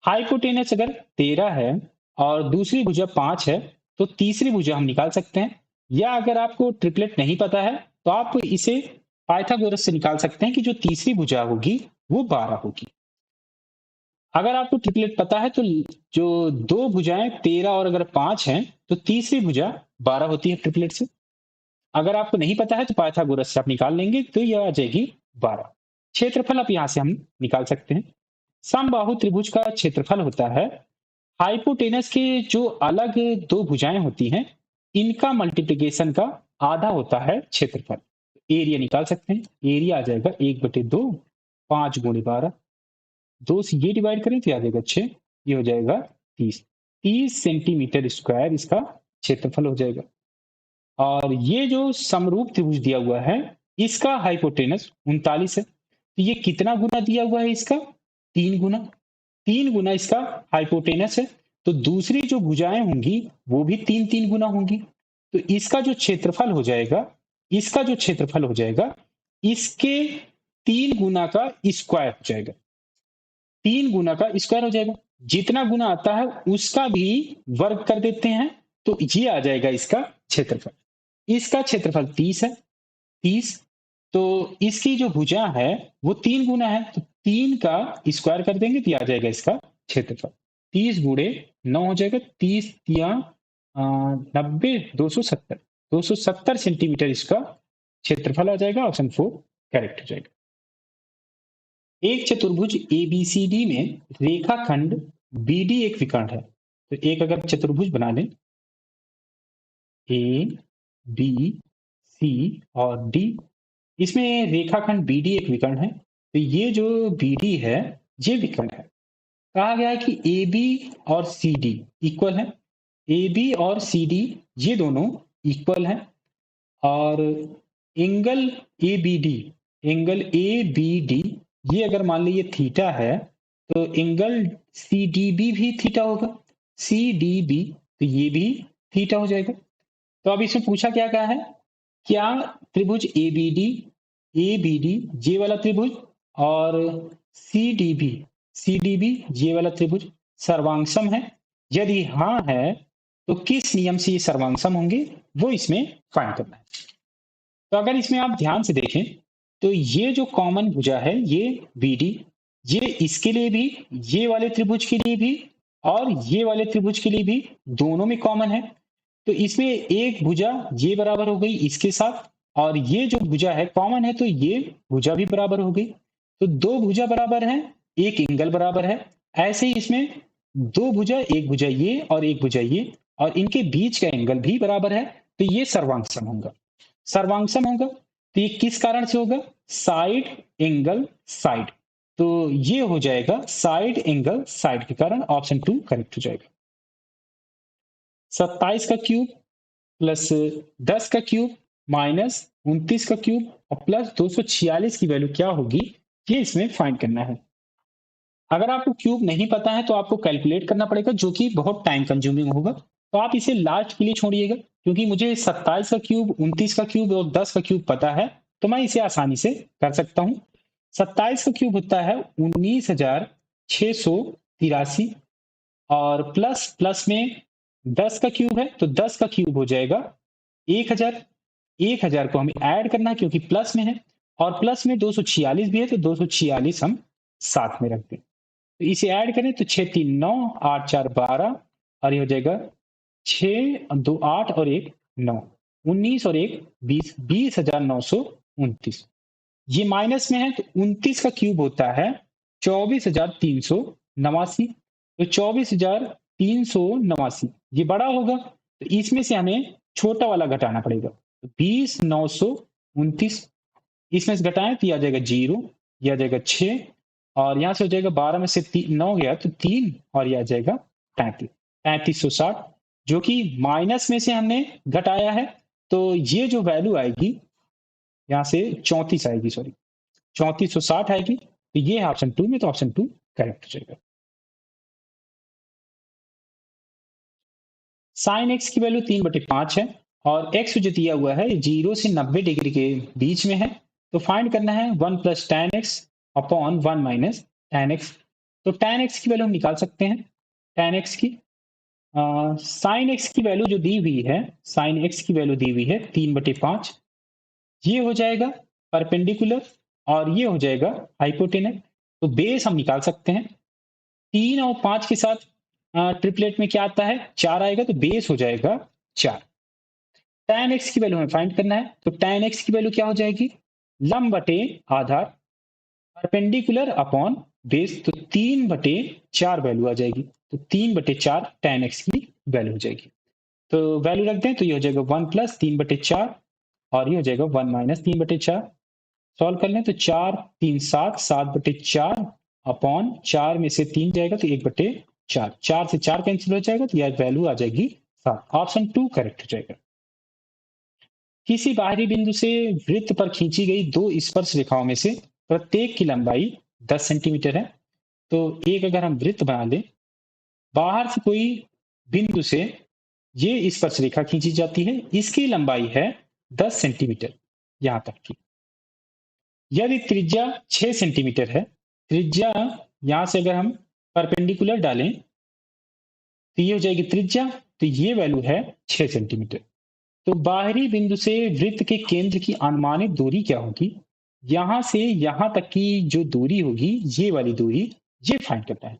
हाइपोटेनस अगर 13 है और दूसरी भुजा 5 है तो तीसरी भुजा हम निकाल सकते हैं, या अगर आपको ट्रिपलेट नहीं पता है तो आप इसे पाइथागोरस से निकाल सकते हैं कि जो तीसरी भुजा होगी वो 12 होगी। अगर आपको ट्रिपलेट पता है तो जो दो भुजाएं 13 और अगर 5 हैं तो तीसरी भुजा 12 होती है ट्रिपलेट से। अगर आपको नहीं पता है तो पाइथागोरस से आप निकाल लेंगे तो यह आ जाएगी 12। क्षेत्रफल आप यहां से हम निकाल सकते हैं। समबाहु त्रिभुज का क्षेत्रफल होता है हाइपोटेनस के जो अलग दो भुजाएं होती हैं इनका मल्टीप्लिकेशन का आधा होता है क्षेत्रफल। एरिया निकाल सकते हैं, एरिया आ जाएगा 1/2, 5 गुणे 12, 2 से ये डिवाइड करें तो आ जाएगा 6, ये हो जाएगा 30 सेंटीमीटर स्क्वायर इसका क्षेत्रफल हो जाएगा। और ये जो समरूप त्रिभुज दिया हुआ है इसका हाइपोटेनस 39 है, तो ये कितना गुना दिया हुआ है इसका, 3 गुना इसका हाइपोटेनस है, तो दूसरी जो भुजाएं होंगी वो भी 3 गुना होंगी। तो इसका जो क्षेत्रफल हो जाएगा, इसका जो क्षेत्रफल हो जाएगा इसके 3 गुना का स्क्वायर हो जाएगा, 3 गुना का स्क्वायर हो जाएगा। जितना गुना आता है उसका भी वर्ग कर देते हैं तो ये आ जाएगा इसका क्षेत्रफल। इसका क्षेत्रफल 30 है, 30, तो इसकी जो भुजा है वो 3 गुना है तो 3 का स्क्वायर कर देंगे तो आ जाएगा इसका क्षेत्रफल। 30 गुणे 9 हो जाएगा, 30 या 90, 270 सेंटीमीटर इसका क्षेत्रफल आ जाएगा। ऑप्शन 4 करेक्ट हो जाएगा। एक चतुर्भुज एबीसीडी में रेखाखंड बीडी एक विकर्ण है, तो एक अगर चतुर्भुज बना लें ए बी सी और डी, इसमें रेखाखंड बीडी एक विकर्ण है, तो ये जो बीडी है ये विकर्ण है। कहा गया है कि ए बी और सी डी इक्वल है, ए बी और सी डी ये दोनों इक्वल है, और angle A B D, angle A B D ये अगर मान लीजिए थीटा है तो एंगल सी डी बी भी थीटा होगा, सी डी बी तो ये भी थीटा हो जाएगा। तो अब इसमें पूछा क्या कहा है, क्या त्रिभुज ए बी डी ये वाला त्रिभुज और सी डी बी ये वाला त्रिभुज सर्वांगसम है, यदि हाँ है तो किस नियम से ये सर्वांगसम होंगे वो इसमें फाइंड करना है। तो अगर इसमें आप ध्यान से देखें तो ये जो कॉमन भुजा है ये बी डी, ये इसके लिए भी, ये वाले त्रिभुज के लिए भी और ये वाले त्रिभुज के लिए भी दोनों में कॉमन है, तो इसमें एक भुजा ये बराबर हो गई इसके साथ, और ये जो भुजा है कॉमन है तो ये भुजा भी बराबर हो गई, तो दो भुजा बराबर है, एक एंगल बराबर है। ऐसे ही इसमें दो भुजा, एक भुजा ये और एक भुजा ये, और इनके बीच का एंगल भी बराबर है, तो ये सर्वांगसम होगा। सर्वांगसम होगा तो ये किस कारण से होगा, साइड एंगल साइड, तो ये हो जाएगा साइड एंगल साइड के कारण। ऑप्शन 2 करेक्ट हो जाएगा। 27 का क्यूब प्लस 10 का क्यूब माइनस 29 का क्यूब और प्लस 246 की वैल्यू क्या होगी ये इसमें फाइंड करना है। अगर आपको क्यूब नहीं पता है तो आपको कैलकुलेट करना पड़ेगा जो कि बहुत टाइम कंज्यूमिंग होगा, तो आप इसे लास्ट के लिए छोड़िएगा, क्योंकि मुझे 27 का क्यूब, 29 का क्यूब और 10 का क्यूब पता है तो मैं इसे आसानी से कर सकता हूं। 27 का क्यूब होता है 19,683 और प्लस प्लस में 10 का क्यूब है तो 10 का क्यूब हो जाएगा 1000, 1000 को हमें ऐड करना है क्योंकि प्लस में है, और प्लस में 246 भी है तो 246 हम साथ में रख दें, तो इसे ऐड करें तो 6 3 9 8 4 12 और ये हो जाएगा 6 2 8 और 1 9, 19 और 1 20, 20,929। ये माइनस में है तो 29 का क्यूब होता है 24,309 नवासी, तो 24,389 ये बड़ा होगा, तो इसमें से हमें छोटा वाला घटाना पड़ेगा। तो 20,929 इसमें से घटाएं तो ये आ जाएगा 0, ये आ जाएगा 6, और यहाँ से हो जाएगा 12 में से 9 गया तो 3, और ये आ जाएगा 35, 3560, जो कि माइनस में से हमने घटाया है। तो ये जो वैल्यू आएगी यहाँ से 34 आएगी, सॉरी 3460 आएगी। तो ये है ऑप्शन 2 में, तो ऑप्शन 2 करेक्ट हो जाएगा। साइन एक्स की वैल्यू 3/5 है, और एक्स जो दिया हुआ है 0 से 90 डिग्री के बीच में है, तो फाइंड करना है 1 plus tan x upon 1 minus tan x। तो tan x की वैल्यू हम निकाल सकते हैं, tan x की साइन एक्स की वैल्यू जो दी हुई है, साइन एक्स की वैल्यू दी हुई है 3/5, ये हो जाएगा परपेंडिकुलर, और ये हो जाएगा हाइपोटेनस। तो बेस हम निकाल सकते हैं, 3 और 5 के साथ ट्रिपलेट में क्या आता है, 4 आएगा, तो बेस हो जाएगा 4। tan x की वैल्यू हमें फाइंड करना है, तो tan x की वैल्यू क्या हो जाएगी, लंब बटे आधार, परपेंडिकुलर अपॉन बेस, तो 3/4 वैल्यू आ जाएगी। तो 3/4 tan x की वैल्यू हो जाएगी। तो वैल्यू रख दें, तो ये हो जाएगा 1 प्लस 3/4, और ये हो जाएगा 1 माइनस 3/4। सॉल्व कर लें तो 4 3 7, 7/4 अपॉन 4 में से 3 जाएगा तो 1/4, 4 से 4 कैंसिल हो जाएगा, तो यह वैल्यू आ जाएगी 7। ऑप्शन 2 करेक्ट हो जाएगा। किसी बाहरी बिंदु से वृत्त पर खींची गई दो स्पर्श रेखाओं में से प्रत्येक की लंबाई 10 सेंटीमीटर है। तो एक अगर हम वृत्त बना लें, बाहर से कोई बिंदु से ये स्पर्श रेखा खींची जाती है, इसकी लंबाई है 10 सेंटीमीटर यहां तक की। यदि त्रिज्या 6 सेंटीमीटर है, त्रिज्या यहां से अगर हम परपेंडिकुलर डालें तो ये हो जाएगी त्रिज्या, तो ये वैल्यू है 6 सेंटीमीटर। तो बाहरी बिंदु से वृत्त के केंद्र की अनुमानित दूरी क्या होगी, यहां से यहां तक की जो दूरी होगी, ये वाली दूरी, ये फाइंड करना है।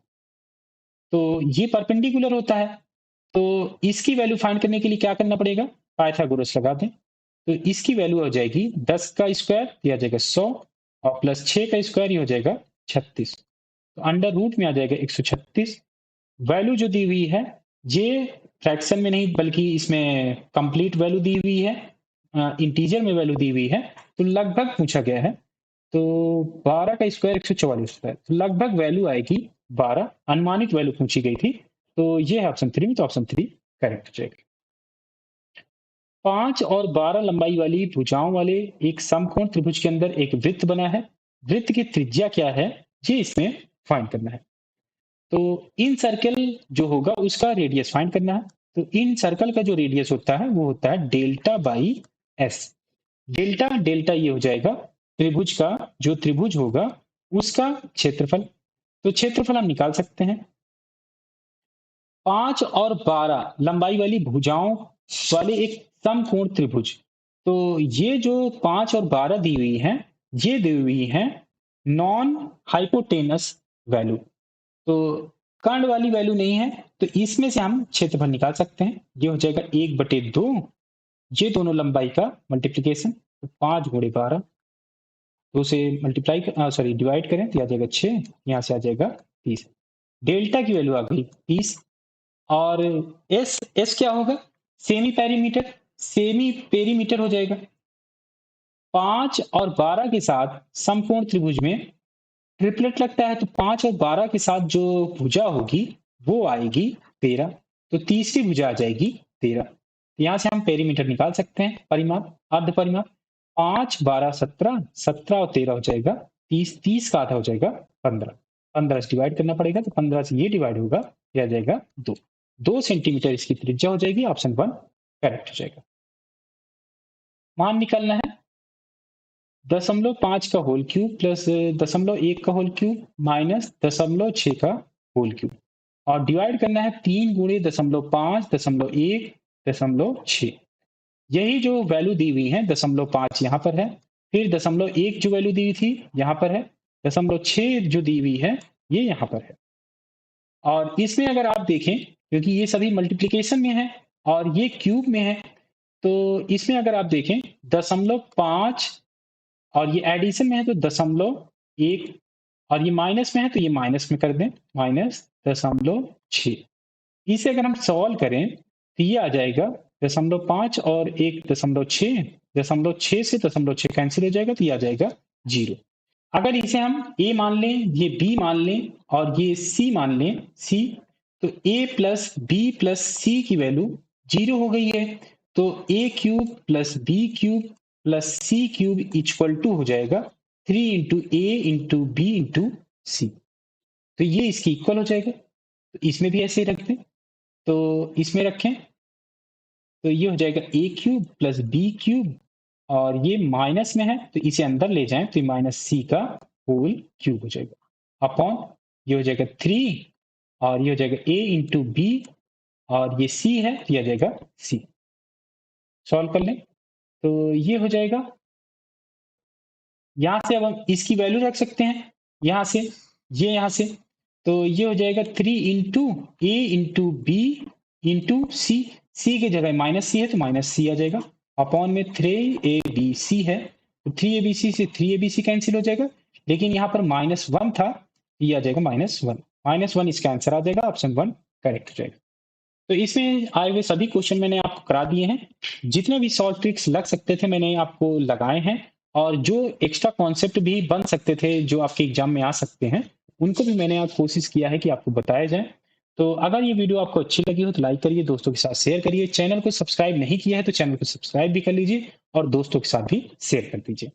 तो ये परपेंडिकुलर होता है, तो इसकी वैल्यू फाइंड करने के लिए क्या करना पड़ेगा, पाइथागोरस लगा दें। तो इसकी वैल्यू हो जाएगी 10 का स्क्वायर, यह आ जाएगा 100, और प्लस 6 का स्क्वायर, ये हो जाएगा 36। तो अंडर रूट में आ जाएगा 136। वैल्यू जो दी हुई है, ये फ्रैक्शन में नहीं बल्कि इसमें कंप्लीट वैल्यू दी हुई है, इंटीजर में वैल्यू दी हुई है, तो लगभग पूछा गया है। तो 12 का स्क्वायर 144 होता है, तो लगभग वैल्यू आएगी 12, अनुमानित वैल्यू पूछी गई थी। तो ये है ऑप्शन 3 में, तो ऑप्शन 3 करेक्ट हो जाएगा। 5 और 12 लंबाई वाली भुजाओं वाले एक समकोण त्रिभुज के अंदर एक वृत्त बना है। वृत्त की त्रिज्या क्या है, ये इसमें फाइंड करना है। तो इन सर्कल जो होगा उसका रेडियस फाइंड करना है। तो इन सर्कल का जो रेडियस होता है वो होता है delta by S. Delta delta ये हो जाएगा त्रिभुज का, जो त्रिभुज होगा उसका क्षेत्रफल। तो क्षेत्रफल हम निकाल सकते हैं। 5 और 12 लंबाई वाली भुजाओं वाले एक समकोण त्रिभुज। तो ये जो 5 और 12 दी हुई है, ये दी हुई है नॉन हाइपोटेनस वैल्यू। तो कर्ण वाली वैल्यू नहीं है, तो इसमें से हम क्षेत्रफल निकाल सकते हैं। ये हो जाएगा 1/2, ये दोनों लंबाई का मल्टीप्लीकेशन, तो 5 गुणे 12, 2 से मल्टीप्लाई सॉरी डिवाइड करें तो आ जाएगा 6, यहाँ से आ जाएगा 30। डेल्टा की वैल्यू आ गई 30। और एस एस क्या होगा, सेमी पेरीमीटर, सेमी पेरीमीटर हो जाएगा। 5 और 12 के साथ समकोण त्रिभुज में ट्रिपलेट लगता है, तो 5 और 12 के साथ जो भुजा होगी वो आएगी 13। तो तीसरी भुजा आ जाएगी 13। यहां से हम पेरीमीटर निकाल सकते हैं, परिमाप, अर्ध परिमाप। 5 12 17, 17 और 13 हो जाएगा 30, 30 का आधा हो जाएगा 15, 15 से डिवाइड करना पड़ेगा, तो 15 से ये डिवाइड होगा, यह आ जाएगा 2 सेंटीमीटर इसकी त्रिज्या हो जाएगी। ऑप्शन 1 करेक्ट हो जाएगा। मान निकालना है 0.5 का होल क्यूब प्लस 0.1 का होल क्यूब माइनस 0.6 का होल क्यूब, और डिवाइड करना है 3 गुणे 0.5, 0.1, 0.6। यही जो वैल्यू दी हुई है 0.5 यहाँ पर है, फिर 0.1 जो वैल्यू दी हुई थी यहाँ पर है, 0.6 जो दी हुई है ये यहाँ पर है। और इसमें अगर आप देखें, क्योंकि ये सभी मल्टीप्लीकेशन में है और ये क्यूब में है, तो इसमें अगर आप देखें 0.5 और ये एडिशन में है, तो 0.1 और ये माइनस में है तो ये माइनस में कर दें, -0.6। इसे अगर हम सॉल्व करें तो ये आ जाएगा 0.5 और 1.6, 0.6 से 0.6 कैंसिल हो जाएगा तो ये आ जाएगा 0। अगर इसे हम a मान लें, ये b मान लें और ये c मान लें, c, तो a plus b plus c की वैल्यू 0 हो गई है। तो a cube plus b cube plus c cube equal to हो जाएगा 3 into a into b into c। तो ये इसकी इक्वल हो जाएगा। तो इसमें भी ऐसे ही रख दें, तो इसमें रखें तो ये हो जाएगा a cube plus b cube और ये माइनस में है तो इसे अंदर ले जाएं तो माइनस सी का होल क्यूब हो जाएगा अपॉन ये हो जाएगा 3 और ये हो जाएगा a इंटू बी और ये c है तो ये आ जाएगा c। सॉल्व कर लें तो ये हो जाएगा। यहां से अब हम इसकी वैल्यू रख सकते हैं, यहां से ये यहां से, तो ये हो जाएगा 3 इंटू ए इंटू बी इंटू सी, सी की जगह माइनस सी है तो माइनस सी आ जाएगा अपॉन में 3 है तो 3 से 3 कैंसिल हो जाएगा, लेकिन यहाँ पर -1 था, ये आ जाएगा -1 इसका आंसर आ जाएगा, ऑप्शन 1 करेक्ट हो जाएगा। तो इसमें आए हुए सभी क्वेश्चन मैंने आपको करा दिए हैं, जितने भी सॉल्व ट्रिक्स लग सकते थे मैंने आपको लगाए हैं, और जो एक्स्ट्रा कॉन्सेप्ट भी बन सकते थे जो आपके एग्जाम में आ सकते हैं उनको भी मैंने आप कोशिश किया है कि आपको बताया जाए। तो अगर ये वीडियो आपको अच्छी लगी हो तो लाइक करिए, दोस्तों के साथ शेयर करिए, चैनल को सब्सक्राइब नहीं किया है तो चैनल को सब्सक्राइब भी कर लीजिए और दोस्तों के साथ भी शेयर कर दीजिए।